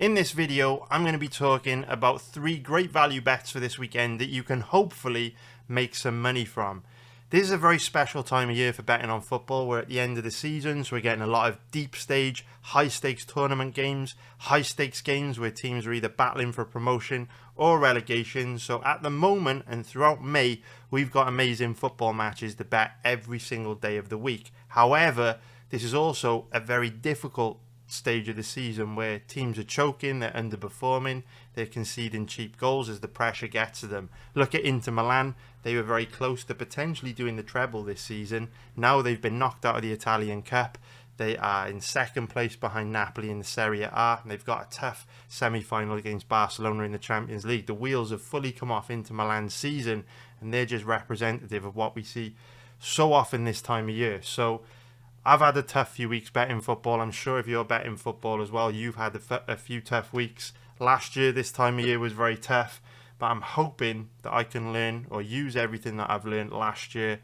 In this video, I'm going to be talking about 3 great value bets for this weekend that you can hopefully make some money from. This is a very special time of year for betting on football. We're at the end of the season, so we're getting a lot of deep stage, high stakes tournament games, high stakes games where teams are either battling for promotion or relegation. So at the moment and throughout May, we've got amazing football matches to bet every single day of the week. However, this is also a very difficult stage of the season where teams are choking, they're underperforming, they're conceding cheap goals as the pressure gets to them. Look at Inter Milan. They were very close to potentially doing the treble this season. Now they've been knocked out of the Italian Cup. They are in second place behind Napoli in the Serie A, and they've got a tough semi-final against Barcelona in the Champions League. The wheels have fully come off Inter Milan's season, and they're just representative of what we see so often this time of year. So I've had a tough few weeks betting football. I'm sure if you're betting football as well, you've had a few tough weeks. Last year, this time of year was very tough, but I'm hoping that I can learn or use everything that I've learned last year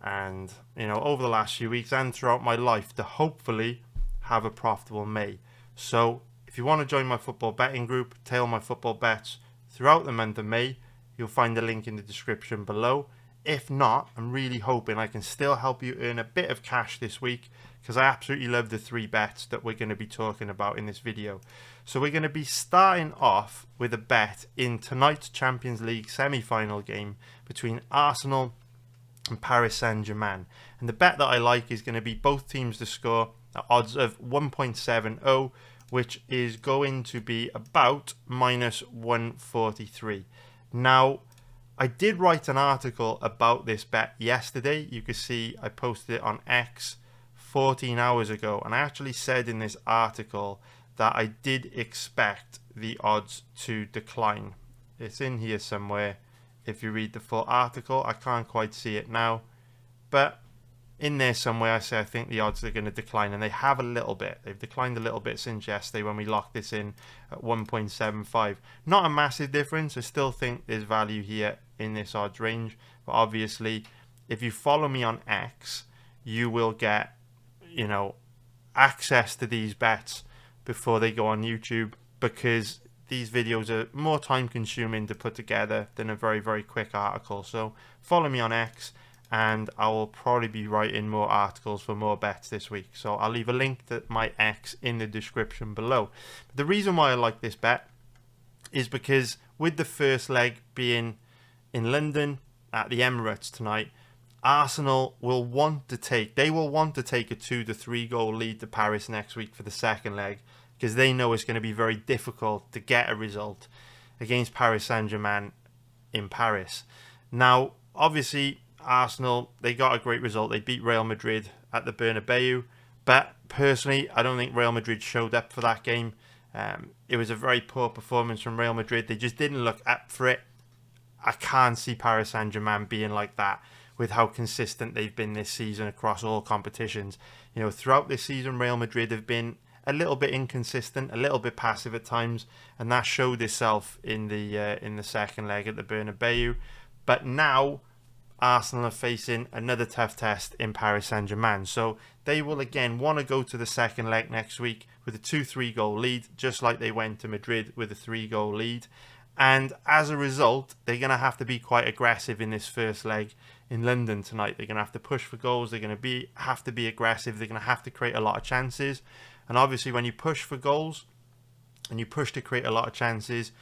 and, over the last few weeks and throughout my life to hopefully have a profitable May. So if you want to join my football betting group, tail my football bets throughout the month of May, you'll find the link in the description below. If not, I'm really hoping I can still help you earn a bit of cash this week because I absolutely love the 3 bets that we're going to be talking about in this video. So we're going to be starting off with a bet in tonight's Champions League semi-final game between Arsenal and Paris Saint-Germain. And the bet that I like is going to be both teams to score at odds of 1.70, which is going to be about minus 143. Now, I did write an article about this bet yesterday. You can see I posted it on X 14 hours ago, and I actually said in this article that I did expect the odds to decline. It's in here somewhere if you read the full article. I can't quite see it now, but in there somewhere I say I think the odds are going to decline, and they have a little bit. They've declined a little bit since yesterday when we locked this in at 1.75. Not a massive difference. I still think there's value here in this odds range, but obviously if you follow me on X, you will get access to these bets before they go on YouTube, because these videos are more time consuming to put together than a very, very quick article. So follow me on X, and I will probably be writing more articles for more bets this week. So I'll leave a link to my X in the description below. But the reason why I like this bet is because with the first leg being in London at the Emirates tonight, Arsenal will want to take a 2 to 3 goal lead to Paris next week for the second leg, because they know it's going to be very difficult to get a result against Paris Saint-Germain in Paris. Now, obviously, Arsenal, they got a great result. They beat Real Madrid at the Bernabeu, but personally, I don't think Real Madrid showed up for that game. It was a very poor performance from Real Madrid. They just didn't look up for it. I can't see Paris Saint-Germain being like that with how consistent they've been this season across all competitions. Throughout this season, Real Madrid have been a little bit inconsistent, a little bit passive at times, and that showed itself in the second leg at the Bernabeu. But now Arsenal are facing another tough test in Paris Saint-Germain, so they will again want to go to the second leg next week with a 2-3 goal lead, just like they went to Madrid with a 3-goal lead. And as a result, they're going to have to be quite aggressive in this first leg in London tonight. They're going to have to push for goals. They're going to have to be aggressive. They're going to have to create a lot of chances. And obviously, when you push for goals and you push to create a lot of chances,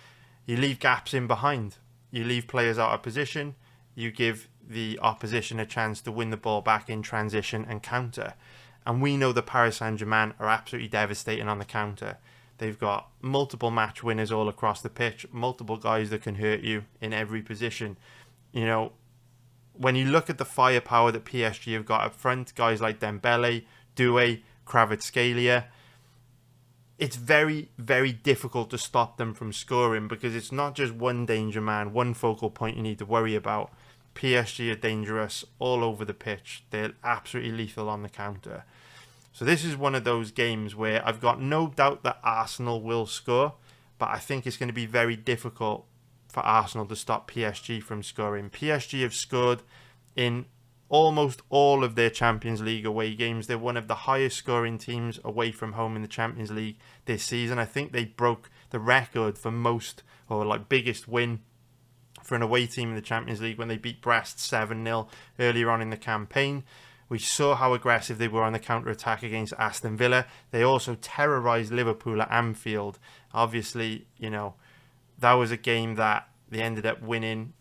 you leave gaps in behind. You leave players out of position. You give the opposition a chance to win the ball back in transition and counter. And we know that Paris Saint-Germain are absolutely devastating on the counter. They've got multiple match winners all across the pitch, multiple guys that can hurt you in every position. When you look at the firepower that PSG have got up front, guys like Dembele, Doué, Kvaratskhelia, it's very, very difficult to stop them from scoring, because it's not just one danger man, one focal point you need to worry about. PSG are dangerous all over the pitch. They're absolutely lethal on the counter. So this is one of those games where I've got no doubt that Arsenal will score, but I think it's going to be very difficult for Arsenal to stop PSG from scoring. PSG have scored in almost all of their Champions League away games. They're one of the highest scoring teams away from home in the Champions League this season. I think they broke the record for most, or like biggest win for an away team in the Champions League when they beat Brest 7-0 earlier on in the campaign. We saw how aggressive they were on the counter-attack against Aston Villa. They also terrorised Liverpool at Anfield. Obviously, that was a game that they ended up winning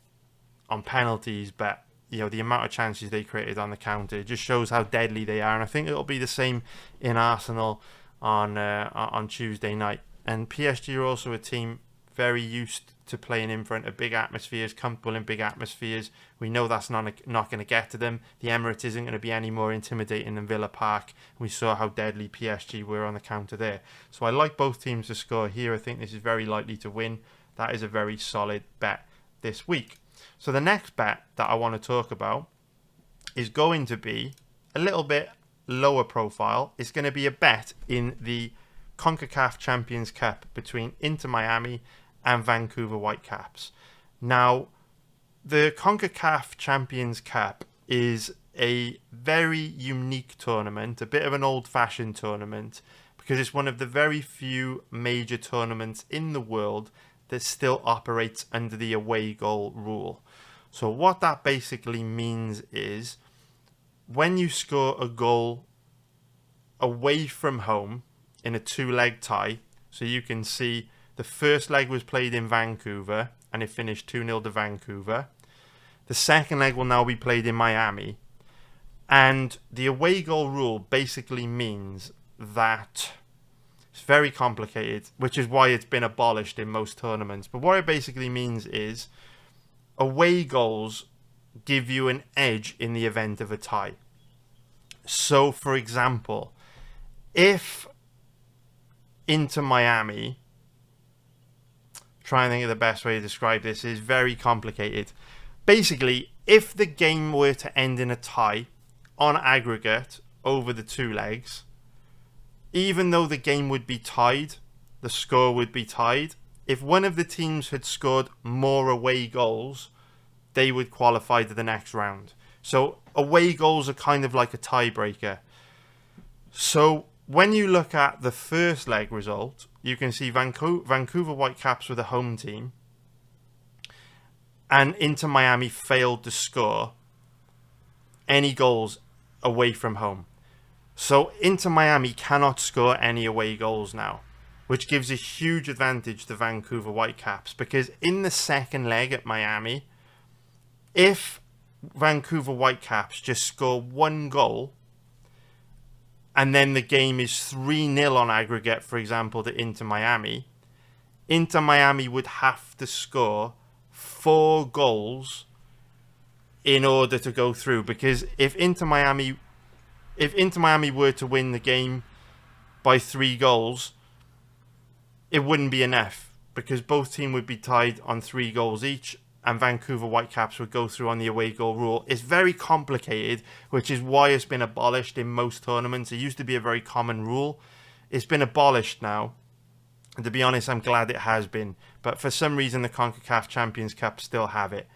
on penalties, but the amount of chances they created on the counter just shows how deadly they are. And I think it'll be the same in Arsenal on Tuesday night. And PSG are also a team very used to playing in front of big atmospheres, comfortable in big atmospheres. We know that's not going to get to them. The Emirates isn't going to be any more intimidating than Villa Park. We saw how deadly PSG were on the counter there. So I like both teams to score here. I think this is very likely to win. That is a very solid bet this week. So the next bet that I want to talk about is going to be a little bit lower profile. It's going to be a bet in the CONCACAF Champions Cup between Inter Miami and Vancouver Whitecaps. Now, the CONCACAF Champions Cup is a very unique tournament, a bit of an old-fashioned tournament, because it's one of the very few major tournaments in the world that still operates under the away goal rule. So what that basically means is when you score a goal away from home in a two-leg tie, so you can see the first leg was played in Vancouver and it finished 2-0 to Vancouver. The second leg will now be played in Miami. And the away goal rule basically means that it's very complicated, which is why it's been abolished in most tournaments. But what it basically means is away goals give you an edge in the event of a tie. So, for example, if Inter Miami, try and think of the best way to describe this, is very complicated. Basically, if the game were to end in a tie on aggregate over the two legs, even though the game would be tied, the score would be tied, if one of the teams had scored more away goals, they would qualify to the next round. So away goals are kind of like a tiebreaker. So when you look at the first leg result, you can see Vancouver Whitecaps were the home team, and Inter Miami failed to score any goals away from home. So Inter Miami cannot score any away goals now, which gives a huge advantage to Vancouver Whitecaps, because in the second leg at Miami, if Vancouver Whitecaps just score one goal and then the game is 3-0 on aggregate, for example, to Inter Miami would have to score 4 goals in order to go through, because if Inter Miami were to win the game by 3 goals, it wouldn't be enough, because both teams would be tied on 3 goals each, and Vancouver Whitecaps would go through on the away goal rule. It's very complicated, which is why it's been abolished in most tournaments. It used to be a very common rule. It's been abolished now. And to be honest, I'm glad it has been. But for some reason, the CONCACAF Champions Cup still have it.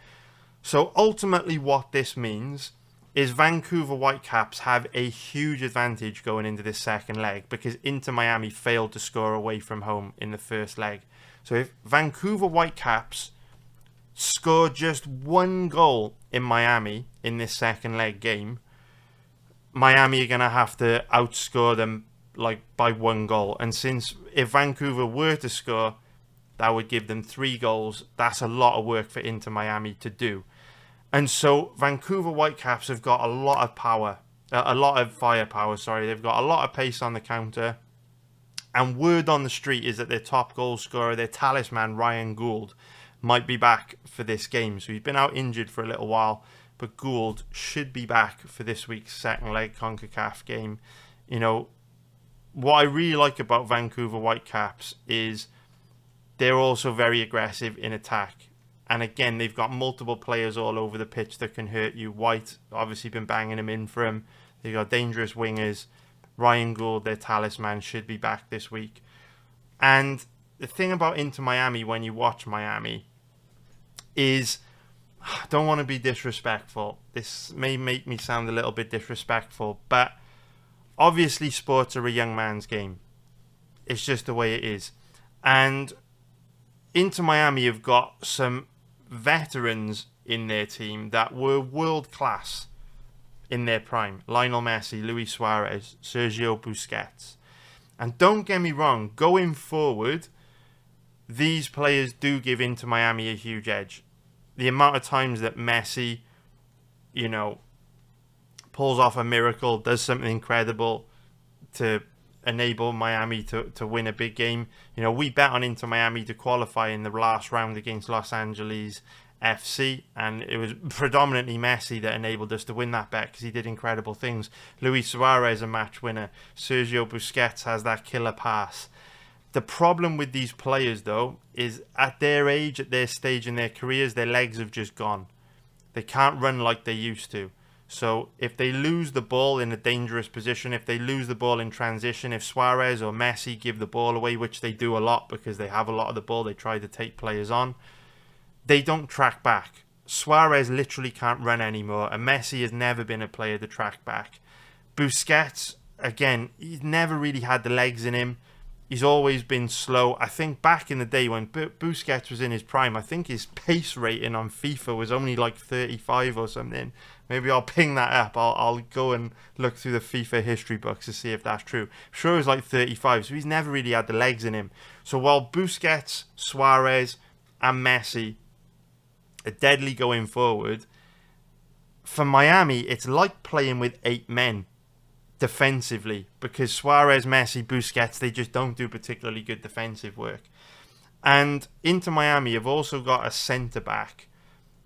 So ultimately what this means is Vancouver Whitecaps have a huge advantage going into this second leg, because Inter Miami failed to score away from home in the first leg. So if Vancouver Whitecaps score just 1 goal in Miami in this second leg game, Miami are going to have to outscore them by 1 goal. And since if Vancouver were to score, that would give them 3 goals. That's a lot of work for Inter Miami to do. And so Vancouver Whitecaps have got a lot of power, a lot of firepower, sorry. They've got a lot of pace on the counter. And word on the street is that their top goal scorer, their talisman, Ryan Gould, might be back for this game. So he's been out injured for a little while, but Gould should be back for this week's second leg CONCACAF game. What I really like about Vancouver Whitecaps is they're also very aggressive in attack. And again, they've got multiple players all over the pitch that can hurt you. White, obviously, been banging them in for him. They've got dangerous wingers. Ryan Gould, their talisman, should be back this week. And the thing about Inter Miami when you watch Miami is I don't want to be disrespectful. This may make me sound a little bit disrespectful, but obviously sports are a young man's game. It's just the way it is. And Inter Miami have got some veterans in their team that were world class in their prime. Lionel Messi, Luis Suarez, Sergio Busquets. And don't get me wrong, going forward, these players do give Inter Miami a huge edge. The amount of times that Messi, pulls off a miracle, does something incredible to enable Miami to win a big game. We bet on Inter Miami to qualify in the last round against Los Angeles FC, and it was predominantly Messi that enabled us to win that bet because he did incredible things. Luis Suarez, a match winner. Sergio Busquets has that killer pass. The problem with these players, though, is at their age, at their stage in their careers, their legs have just gone. They can't run like they used to. So if they lose the ball in a dangerous position, if they lose the ball in transition, if Suarez or Messi give the ball away, which they do a lot because they have a lot of the ball, they try to take players on, they don't track back. Suarez literally can't run anymore, and Messi has never been a player to track back. Busquets, again, he's never really had the legs in him. He's always been slow. I think back in the day when Busquets was in his prime, I think his pace rating on FIFA was only like 35 or something. Maybe I'll ping that up. I'll go and look through the FIFA history books to see if that's true. I'm sure it was like 35, so he's never really had the legs in him. So while Busquets, Suarez, and Messi are deadly going forward, for Miami, it's like playing with 8 men defensively, because Suarez, Messi, Busquets, they just don't do particularly good defensive work. And Inter Miami have also got a centre-back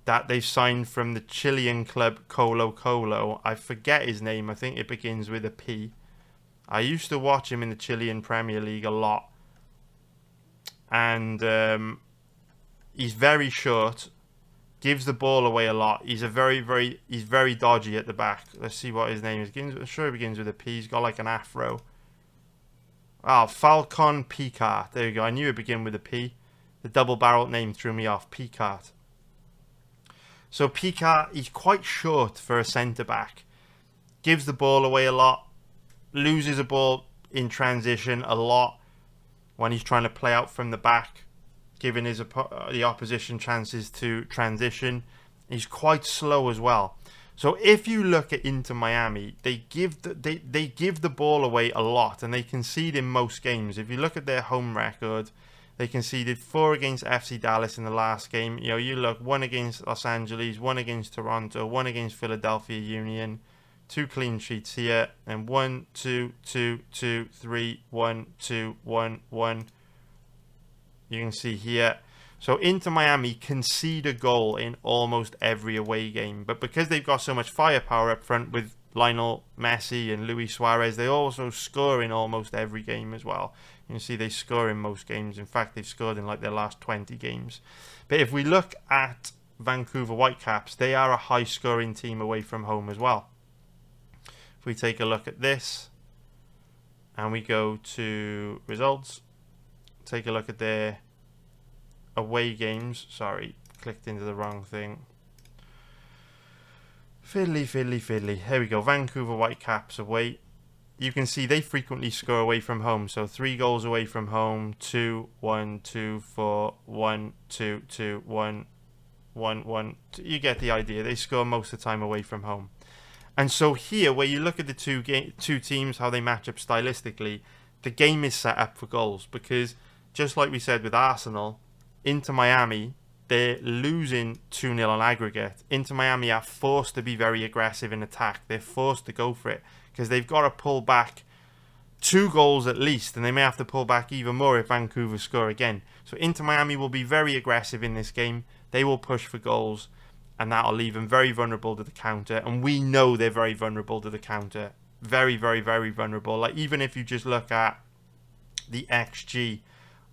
that they've signed from the Chilean club Colo Colo. I forget his name. I think it begins with a P. I used to watch him in the Chilean Premier League a lot. And he's very short, gives the ball away a lot. He's very dodgy at the back. Let's see what his name is. I'm sure it begins with a P. He's got like an afro. Falcon Picart. There you go. I knew it began with a P. The double-barreled name threw me off. Picart. So Picart, he's quite short for a centre-back. Gives the ball away a lot. Loses a ball in transition a lot when he's trying to play out from the back, giving the opposition chances to transition. He's quite slow as well. So if you look at Inter Miami, they give the ball away a lot, and they concede in most games. If you look at their home record, they conceded 4 against FC Dallas in the last game. You look 1 against Los Angeles, 1 against Toronto, 1 against Philadelphia Union, 2 clean sheets here, and 1, 2, 2, 2, 3, 1, 2, 1, 1. You can see here. So Inter Miami concede a goal in almost every away game. But because they've got so much firepower up front with Lionel Messi and Luis Suarez, they also score in almost every game as well. You can see they score in most games. In fact, they've scored in like their last 20 games. But if we look at Vancouver Whitecaps, they are a high-scoring team away from home as well. If we take a look at this and we go to results, take a look at their away games. Sorry, clicked into the wrong thing. Fiddly. Here we go. Vancouver Whitecaps away. You can see they frequently score away from home. So 3 goals away from home. 2, 1, 2, 4, 1, 2, 2, 1, 1, 1. You get the idea. They score most of the time away from home. And so here, where you look at the two teams, how they match up stylistically, the game is set up for goals. Because just like we said with Arsenal, Inter Miami, they're losing 2-0 on aggregate. Inter Miami are forced to be very aggressive in attack. They're forced to go for it because they've got to pull back 2 goals at least, and they may have to pull back even more if Vancouver score again. So Inter Miami will be very aggressive in this game. They will push for goals, and that'll leave them very vulnerable to the counter. And we know they're very vulnerable to the counter. Very, very, very vulnerable. Like, even if you just look at the XG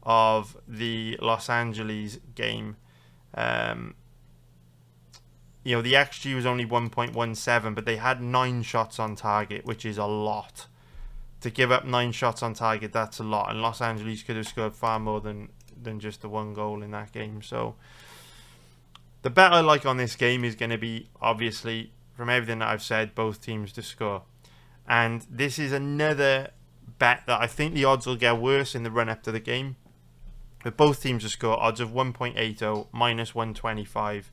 of the Los Angeles game, the XG was only 1.17, but they had 9 shots on target, which is a lot. To give up 9 shots on target, that's a lot. And Los Angeles could have scored far more than just the 1 goal in that game. So The bet I like on this game is going to be, obviously, from everything that I've said, both teams to score. And this is another bet that I think the odds will get worse in the run-up to the game. With both teams to score, odds of 1.80, minus 125.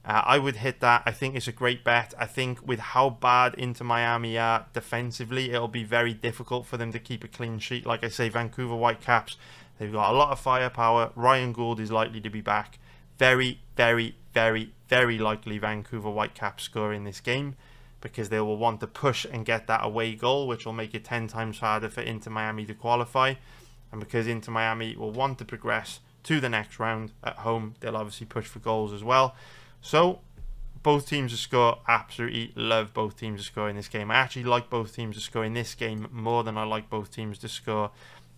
I would hit that. I think it's a great bet. I think with how bad Inter Miami are defensively, it'll be very difficult for them to keep a clean sheet. Like I say, Vancouver Whitecaps, they've got a lot of firepower. Ryan Gould is likely to be back. Very, very, very, very likely Vancouver Whitecaps score in this game, because they will want to push and get that away goal, which will make it 10 times harder for Inter Miami to qualify. And because Inter Miami will want to progress to the next round at home, they'll obviously push for goals as well. So, both teams to score. Absolutely love both teams to score in this game. I actually like both teams to score in this game more than I like both teams to score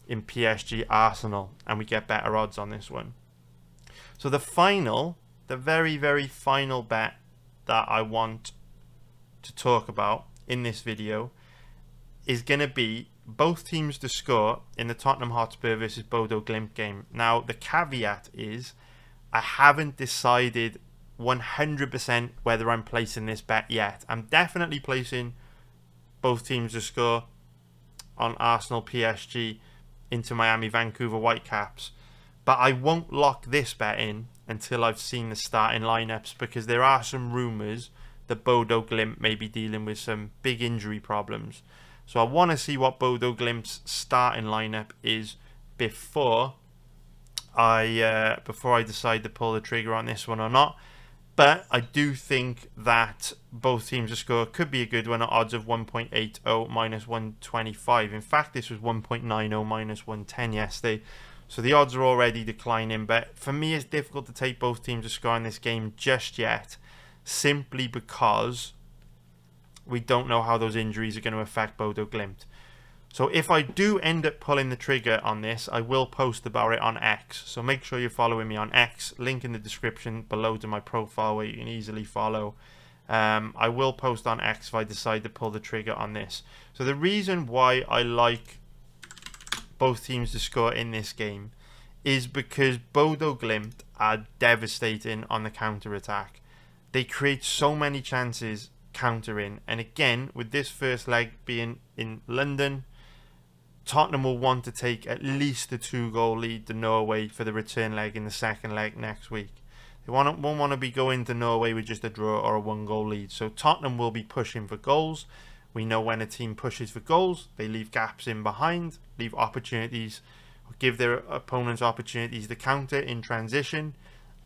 in PSG Arsenal. And we get better odds on this one. So the very, very final bet that I want to talk about in this video is going to be both teams to score in the Tottenham Hotspur versus Bodo Glimt game. Now, the caveat is I haven't decided 100% whether I'm placing this bet yet. I'm definitely placing both teams to score on Arsenal, PSG, Inter Miami, Vancouver Whitecaps. But I won't lock this bet in until I've seen the starting lineups, because there are some rumours that Bodo Glimt may be dealing with some big injury problems. So I want to see what Bodo Glimt's starting lineup is before I decide to pull the trigger on this one or not. But I do think that both teams to score could be a good one at odds of 1.80 minus 125. In fact, this was 1.90 minus 110 yesterday. So the odds are already declining. But for me, it's difficult to take both teams to score in this game just yet, simply because we don't know how those injuries are going to affect Bodo Glimt. So if I do end up pulling the trigger on this, I will post about it on X. So make sure you're following me on X. Link in the description below to my profile where you can easily follow. I will post on X if I decide to pull the trigger on this. So the reason why I like both teams to score in this game is because Bodo Glimt are devastating on the counter-attack. They create so many chances countering, and again, with this first leg being in London, Tottenham will want to take at least a 2-goal lead to Norway for the return leg in the second leg next week. They won't want to be going to Norway with just a draw or a 1-goal lead. So Tottenham will be pushing for goals. We know when a team pushes for goals, they leave gaps in behind, leave opportunities, give their opponents opportunities to counter in transition.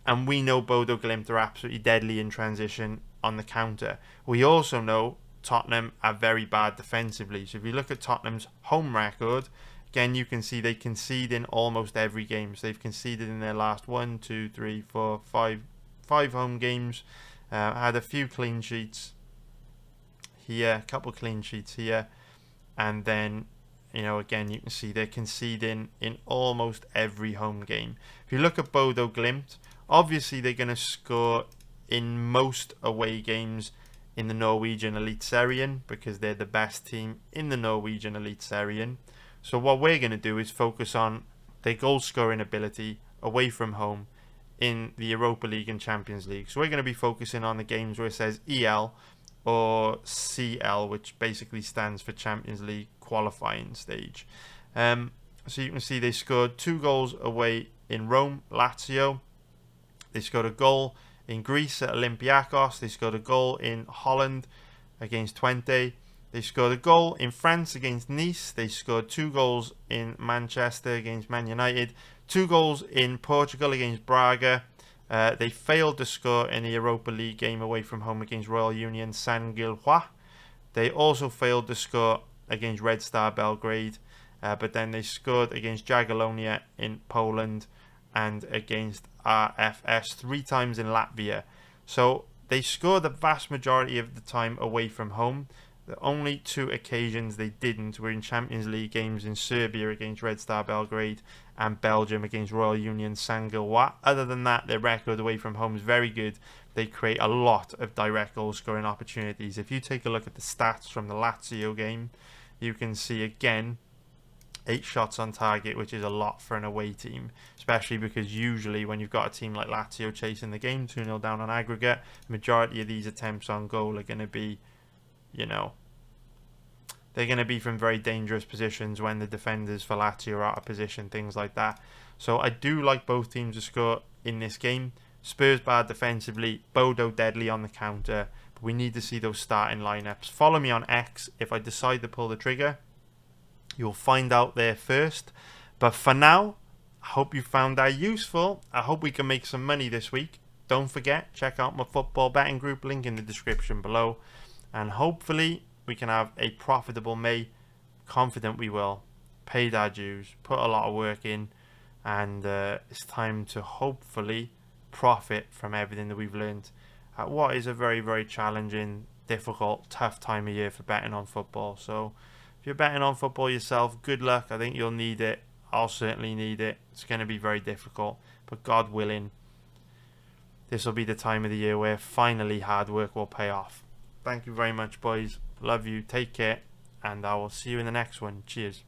And we know Bodo Glimt are absolutely deadly in transition on the counter. We also know Tottenham are very bad defensively. So if you look at Tottenham's home record, again, you can see they concede in almost every game. So they've conceded in their last 1, 2, 3, 4, 5 home games. Had a few clean sheets here, a couple clean sheets here. And then, again, you can see they're conceding in almost every home game. If you look at Bodo Glimt, obviously they're going to score in most away games in the Norwegian Eliteserien, because they're the best team in the Norwegian Eliteserien. So what we're going to do is focus on their goal scoring ability away from home in the Europa League and Champions League. So we're going to be focusing on the games where it says EL or CL, which basically stands for Champions League qualifying stage. So you can see they scored 2 goals away in Rome, Lazio. They scored a goal in Greece at Olympiacos. They scored a goal in Holland against Twente. They scored a goal in France against Nice. They scored 2 goals in Manchester against Man United. 2 goals in Portugal against Braga. They failed to score in the Europa League game away from home against Royal Union San Gilhoa. They also failed to score against Red Star Belgrade. But then they scored against Jagiellonia in Poland and against RFS 3 times in Latvia. So they score the vast majority of the time away from home. The only 2 occasions they didn't were in Champions League games in Serbia against Red Star Belgrade and Belgium against Royal Union San Gilhoa. Other than that, their record away from home is very good. They create a lot of direct goal scoring opportunities. If you take a look at the stats from the Lazio game, you can see again 8 shots on target, which is a lot for an away team, especially because usually when you've got a team like Lazio chasing the game 2-0 down on aggregate, the majority of these attempts on goal are going to be, you know, they're going to be from very dangerous positions when the defenders for Lazio are out of position, things like that. So I do like both teams to score in this game. Spurs bad defensively, Bodo deadly on the counter, but we need to see those starting lineups. Follow me on X if I decide to pull the trigger. You'll find out there first. But for now, I hope you found that useful. I hope we can make some money this week. Don't forget, check out my football betting group, link in the description below. And hopefully we can have a profitable May. Confident we will. Paid our dues, put a lot of work in, and it's time to hopefully profit from everything that we've learned at what is a very, very challenging, difficult, tough time of year for betting on football. So if you're betting on football yourself, good luck. I think you'll need it. I'll certainly need it. It's going to be very difficult, but God willing, this will be the time of the year where finally hard work will pay off. Thank you very much, boys. Love you. Take care, and I will see you in the next one. Cheers.